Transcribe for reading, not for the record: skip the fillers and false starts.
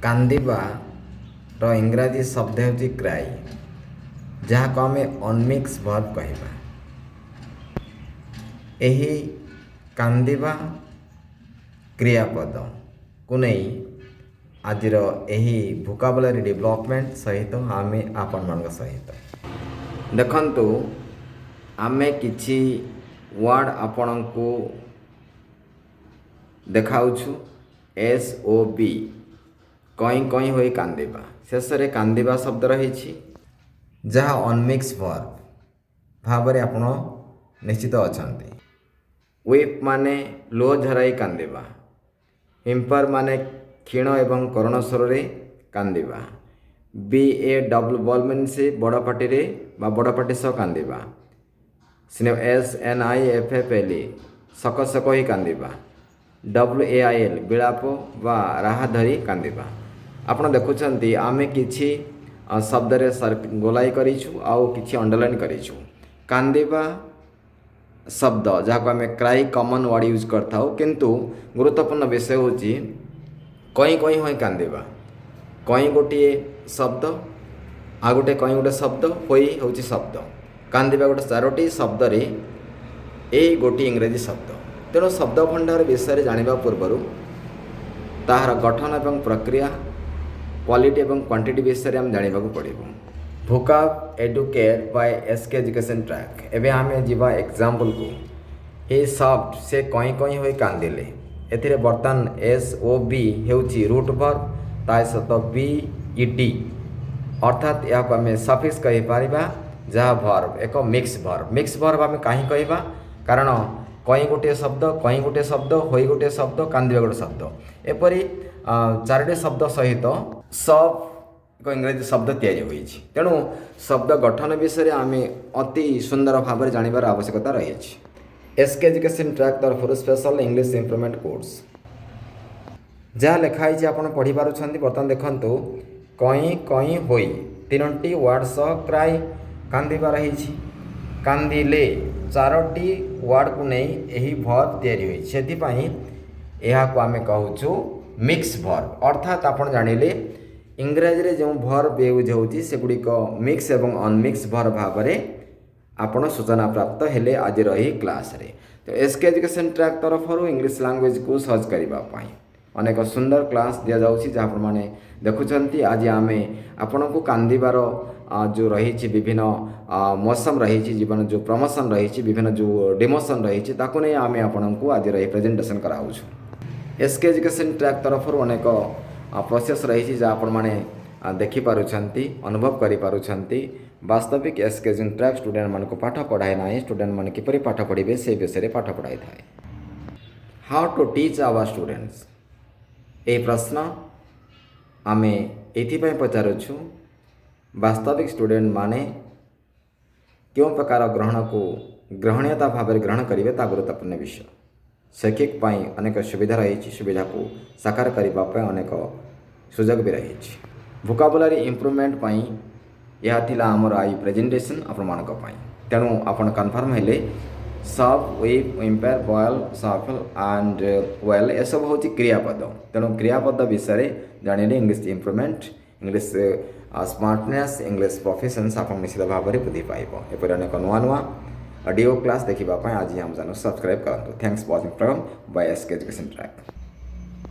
କାନ୍ଦିବାର ଇଂରାଜୀ ଶବ୍ଦ ହେଉଛି କ୍ରାଇ, ଯାହାକୁ ଆମେ ଅନମିକ୍ସ ଭର୍ବ କହିବା। ଏହି କାନ୍ଦିବା କ୍ରିୟାପଦକୁ ନେଇ ଆଜିର ଏହି ଭୋକାବୁଲାରୀ ଡେଭଲପମେଣ୍ଟ ସହିତ ଆମେ ଆପଣମାନଙ୍କ ସହିତ ଦେଖନ୍ତୁ, ଆମେ କିଛି ୱାର୍ଡ଼ ଆପଣଙ୍କୁ ଦେଖାଉଛୁ। SOB କଇଁ କଇଁ ହୋଇ କାନ୍ଦିବା, ଶେଷରେ କାନ୍ଦିବା ଶବ୍ଦ ରହିଛି, ଯାହା ଅନମିକ୍ସ ଭର୍ବ ଭାବରେ ଆପଣ ନିଶ୍ଚିତ ଅଛନ୍ତି। ୱିପ୍ ମାନେ ଲୁହ ଝରାଇ କାନ୍ଦିବା, ହିମ୍ପର ମାନେ କ୍ଷୀଣ ଏବଂ କରୁଣ ସ୍ୱରରେ କାନ୍ଦିବା, BAWL ମିନ୍ସ ବଡ଼ ପାଟିରେ ବା ବଡ଼ ପାଟି ସହ କାନ୍ଦିବା, SNIFFL ସକ ସକ ହୋଇ କାନ୍ଦିବା, WAIL ବିଳାପ ବା ରାହା ଧରି କାନ୍ଦିବା। ଆପଣ ଦେଖୁଛନ୍ତି ଆମେ କିଛି ଶବ୍ଦରେ ଗୋଲାଇ କରିଛୁ ଆଉ କିଛି ଅଣ୍ଡରଲାଇନ୍ କରିଛୁ। କାନ୍ଦିବା ଶବ୍ଦ ଯାହାକୁ ଆମେ କ୍ରାଇ କମନ୍ ୱାର୍ଡ଼ ୟୁଜ୍ କରିଥାଉ, କିନ୍ତୁ ଗୁରୁତ୍ୱପୂର୍ଣ୍ଣ ବିଷୟ ହେଉଛି କଇଁ କଇଁ ହୋଇ କାନ୍ଦିବା। କଇଁ ଗୋଟିଏ ଶବ୍ଦ, ଆଉ ଗୋଟେ କଇଁ ଗୋଟେ ଶବ୍ଦ, ହୋଇ ହେଉଛି ଶବ୍ଦ। କାନ୍ଦିବା ଗୋଟେ ଚାରୋଟି ଶବ୍ଦରେ ଏହି ଗୋଟିଏ ଇଂରାଜୀ ଶବ୍ଦ। ତେଣୁ ଶବ୍ଦ ଭଣ୍ଡାର ବିଷୟରେ ଜାଣିବା ପୂର୍ବରୁ ତାହାର ଗଠନ ଏବଂ ପ୍ରକ୍ରିୟା, କ୍ୱାଲିଟି ଏବଂ କ୍ୱାଣ୍ଟିଟି ବିଷୟରେ ଆମେ ଜାଣିବାକୁ ପଡ଼ିବ। Vocab educate by SK education track. ଏବେ ଆମେ ଯିବା ଏକ୍ଜାମ୍ପଲକୁ। ହି ସଫ୍ଟ, ସେ କଇଁ କଇଁ ହୋଇ କାନ୍ଦିଲେ। ଏଥିରେ ବର୍ତ୍ତମାନ SOB ହେଉଛି ରୁଟ୍ ଭର୍ବ, ତା ସହିତ BED ଅର୍ଥାତ୍ ଏହାକୁ ଆମେ ସଫିକ୍ସ କହିପାରିବା, ଯାହା ଭର୍ବ ଏକ ମିକ୍ସ ଭର୍ବ। ମିକ୍ସ ଭର୍ବ ଆମେ କାହିଁ କହିବା? କାରଣ କଇଁ ଗୋଟିଏ ଶବ୍ଦ, କଇଁ ଗୋଟିଏ ଶବ୍ଦ, ହୋଇ ଗୋଟିଏ ଶବ୍ଦ, କାନ୍ଦିବା ଗୋଟିଏ ଶବ୍ଦ, ଏପରି ଚାରୋଟି ଶବ୍ଦ ସହିତ ସବ୍ ଏକ ଇଂରାଜୀ ଶବ୍ଦ ତିଆରି ହୋଇଛି। ତେଣୁ ଶବ୍ଦ ଗଠନ ବିଷୟରେ ଆମେ ଅତି ସୁନ୍ଦର ଭାବରେ ଜାଣିବାର ଆବଶ୍ୟକତା ରହିଛି। SK ଏଜୁକେସନ୍ ଟ୍ରାକ୍ ତରଫରୁ ସ୍ପେଶାଲ ଇଂଲିଶ ଇମ୍ପ୍ରୁଭମେଣ୍ଟ କୋର୍ସ ଯାହା ଲେଖା ହେଇଛି ଆପଣ ପଢ଼ିପାରୁଛନ୍ତି। ବର୍ତ୍ତମାନ ଦେଖନ୍ତୁ, କଇଁ କଇଁ ହୋଇ ତିନୋଟି ୱାର୍ଡ଼ ସହ କ୍ରାଇ କାନ୍ଦିବା ରହିଛି। କାନ୍ଦିଲେ ଚାରୋଟି ୱାର୍ଡ଼କୁ ନେଇ ଏହି ଭର୍ବ ତିଆରି ହୋଇଛି, ସେଥିପାଇଁ ଏହାକୁ ଆମେ କହୁଛୁ ମିକ୍ସ ଭର୍ବ। ଅର୍ଥାତ୍ ଆପଣ ଜାଣିଲେ ଇଂରାଜୀରେ ଯେଉଁ ଭର୍ବ ୟୁଜ୍ ହେଉଛି ସେଗୁଡ଼ିକ ମିକ୍ସ ଏବଂ ଅନମିକ୍ସ ଭର୍ବ ଭାବରେ ଆପଣ ସୂଚନା ପ୍ରାପ୍ତ ହେଲେ ଆଜିର ଏହି କ୍ଲାସ୍ରେ। ତ SK ଏଜୁକେସନ୍ ଟ୍ରାକ୍ ତରଫରୁ ଇଂଲିଶ ଲାଙ୍ଗୁଏଜକୁ ସର୍ଚ୍ଚ କରିବା ପାଇଁ ଅନେକ ସୁନ୍ଦର କ୍ଲାସ୍ ଦିଆଯାଉଛି, ଯାହା ଆପଣମାନେ ଦେଖୁଛନ୍ତି। ଆଜି ଆମେ ଆପଣଙ୍କୁ କାନ୍ଦିବାର ଯେଉଁ ରହିଛି ବିଭିନ୍ନ ମୌସମ ରହିଛି, ଜୀବନ ଯେଉଁ ପ୍ରମୋସନ୍ ରହିଛି, ବିଭିନ୍ନ ଯେଉଁ ଡିମୋସନ୍ ରହିଛି, ତାକୁ ନେଇ ଆମେ ଆପଣଙ୍କୁ ଆଜିର ଏହି ପ୍ରେଜେଣ୍ଟେସନ୍ କରାଉଛୁ। SK ଏଜୁକେସନ୍ ଟ୍ରାକ୍ ତରଫରୁ ଅନେକ ପ୍ରୋସେସ୍ ରହିଛି, ଯାହା ଆପଣମାନେ ଦେଖିପାରୁଛନ୍ତି, ଅନୁଭବ କରିପାରୁଛନ୍ତି। ବାସ୍ତବିକ SK ଏଜୁକେସନ୍ ଟ୍ରାକ୍ ଷ୍ଟୁଡେଣ୍ଟମାନଙ୍କୁ ପାଠ ପଢ଼ାଏ ନାହିଁ, ଷ୍ଟୁଡେଣ୍ଟମାନେ କିପରି ପାଠ ପଢ଼ିବେ ସେ ବିଷୟରେ ପାଠ ପଢ଼ାଇଥାଏ। How to teach our students, ଏହି ପ୍ରଶ୍ନ ଆମେ ଏଥିପାଇଁ ପଚାରୁଛୁ, ବାସ୍ତବିକ ଷ୍ଟୁଡେଣ୍ଟମାନେ କେଉଁ ପ୍ରକାର ଗ୍ରହଣକୁ ଗ୍ରହଣୀୟତା ଭାବରେ ଗ୍ରହଣ କରିବେ ତାହା ଗୁରୁତ୍ୱପୂର୍ଣ୍ଣ ବିଷୟ। ଶୈକ୍ଷିକ ପାଇଁ ଅନେକ ସୁବିଧା ରହିଛି, ସୁବିଧାକୁ ସାକାର କରିବା ପାଇଁ ଅନେକ ସୁଯୋଗ ବି ରହିଛି। ଭୋକାବୁଲାରୀ ଇମ୍ପ୍ରୁଭମେଣ୍ଟ ପାଇଁ ଏହା ଥିଲା ଆମର ଆଇ ପ୍ରେଜେଣ୍ଟେସନ୍ ଆପଣମାନଙ୍କ ପାଇଁ। ତେଣୁ ଆପଣ କନଫର୍ମ ହେଲେ sob, weep, impair, boil, shuffle and well ଏସବୁ ହେଉଛି କ୍ରିୟାପଦ। ତେଣୁ କ୍ରିୟାପଦ ବିଷୟରେ ଜାଣିଲେ English improvement, English smartness, English proficiency ଆପଣ ନିଶ୍ଚିତ ଭାବରେ ବୃଦ୍ଧି ପାଇବ। ଏପରି ଅନେକ ନୂଆ ନୂଆ ଅଡ଼ିଓ କ୍ଲାସ୍ ଦେଖିବା ପାଇଁ ଆଜି ଆମ ଚ୍ୟାନେଲ୍ ସବସ୍କ୍ରାଇବ୍ କରନ୍ତୁ। Thanks for watching programme by SK education track.